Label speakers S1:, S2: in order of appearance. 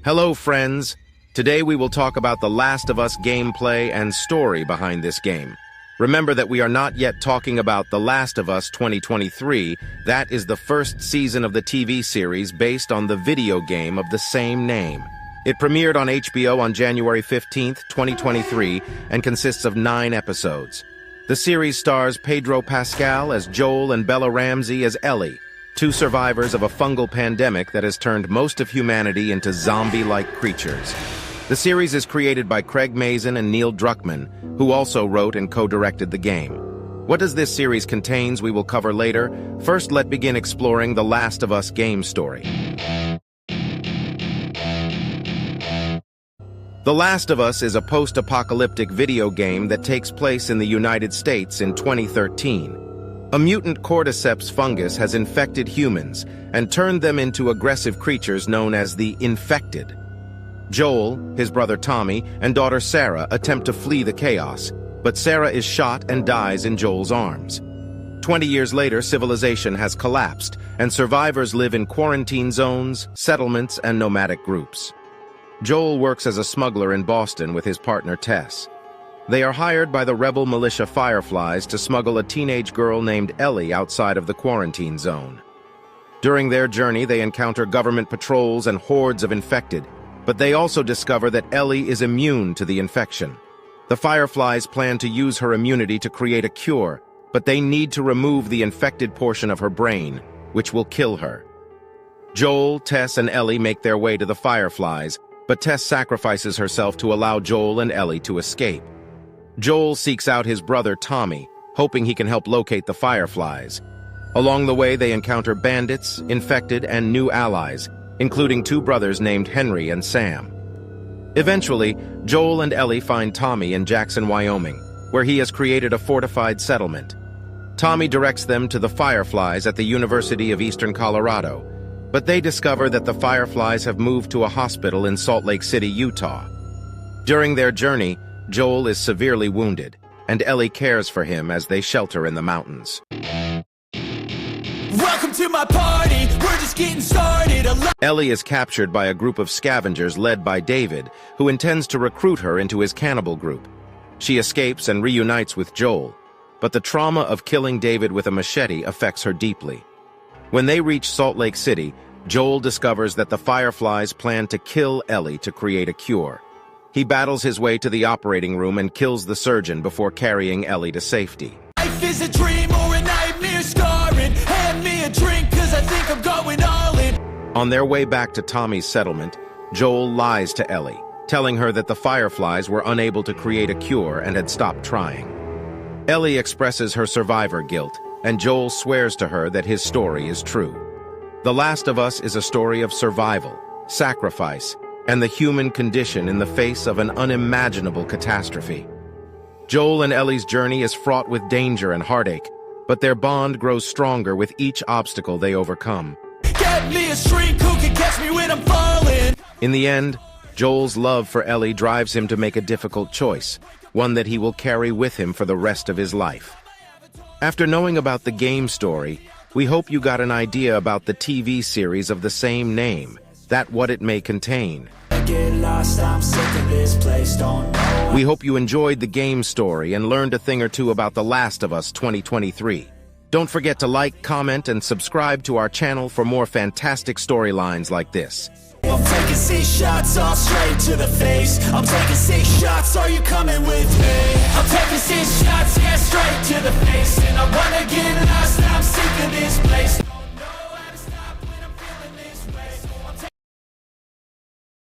S1: Hello, friends. Today we will talk about The Last of Us gameplay and story behind this game. Remember that we are not yet talking about The Last of Us 2023. That is the first season of the TV series based on the video game of the same name. It premiered on HBO on January 15th, 2023, and consists of 9 episodes. The series stars Pedro Pascal as Joel and Bella Ramsey as Ellie, 2 survivors of a fungal pandemic that has turned most of humanity into zombie-like creatures. The series is created by Craig Mazin and Neil Druckmann, who also wrote and co-directed the game. What does this series contains we will cover later. First, let's begin exploring The Last of Us game story. The Last of Us is a post-apocalyptic video game that takes place in the United States in 2013. A mutant cordyceps fungus has infected humans and turned them into aggressive creatures known as the Infected. Joel, his brother Tommy, and daughter Sarah attempt to flee the chaos, but Sarah is shot and dies in Joel's arms. 20 years later, civilization has collapsed, and survivors live in quarantine zones, settlements, and nomadic groups. Joel works as a smuggler in Boston with his partner Tess. They are hired by the rebel militia Fireflies to smuggle a teenage girl named Ellie outside of the quarantine zone. During their journey, they encounter government patrols and hordes of infected, but they also discover that Ellie is immune to the infection. The Fireflies plan to use her immunity to create a cure, but they need to remove the infected portion of her brain, which will kill her. Joel, Tess, and Ellie make their way to the Fireflies, but Tess sacrifices herself to allow Joel and Ellie to escape. Joel seeks out his brother Tommy, hoping he can help locate the Fireflies. Along the way, they encounter bandits, infected, and new allies, including 2 brothers named Henry and Sam. Eventually, Joel and Ellie find Tommy in Jackson, Wyoming, where he has created a fortified settlement. Tommy directs them to the Fireflies at the University of Eastern Colorado, but they discover that the Fireflies have moved to a hospital in Salt Lake City, Utah. During their journey, Joel is severely wounded, and Ellie cares for him as they shelter in the mountains.
S2: Welcome to my party, we're just getting started.
S1: Ellie is captured by a group of scavengers led by David, who intends to recruit her into his cannibal group. She escapes and reunites with Joel, but the trauma of killing David with a machete affects her deeply. When they reach Salt Lake City, Joel discovers that the Fireflies plan to kill Ellie to create a cure. He battles his way to the operating room and kills the surgeon before carrying Ellie to safety.
S2: Life is a dream or a nightmare scarring. Hand me a drink cause I think I'm going all in.
S1: On their way back to Tommy's settlement, Joel lies to Ellie, telling her that the Fireflies were unable to create a cure and had stopped trying. Ellie expresses her survivor guilt, and Joel swears to her that his story is true. The Last of Us is a story of survival, sacrifice, and the human condition in the face of an unimaginable catastrophe. Joel and Ellie's journey is fraught with danger and heartache, but their bond grows stronger with each obstacle they overcome.
S2: Get me a shrink who can catch me when I'm falling.
S1: In the end, Joel's love for Ellie drives him to make a difficult choice, one that he will carry with him for the rest of his life. After knowing about the game story, we hope you got an idea about the TV series of the same name, that what it may contain.
S2: Get lost, I'm sick of this place, don't know.
S1: We hope you enjoyed the game story and learned a thing or two about The Last of Us 2023. Don't forget to like, comment, and subscribe to our channel for more fantastic storylines like this.
S2: I'm taking 6 shots all straight to the face. I'm taking 6 shots, are you coming with me? I'm taking 6 shots, yeah.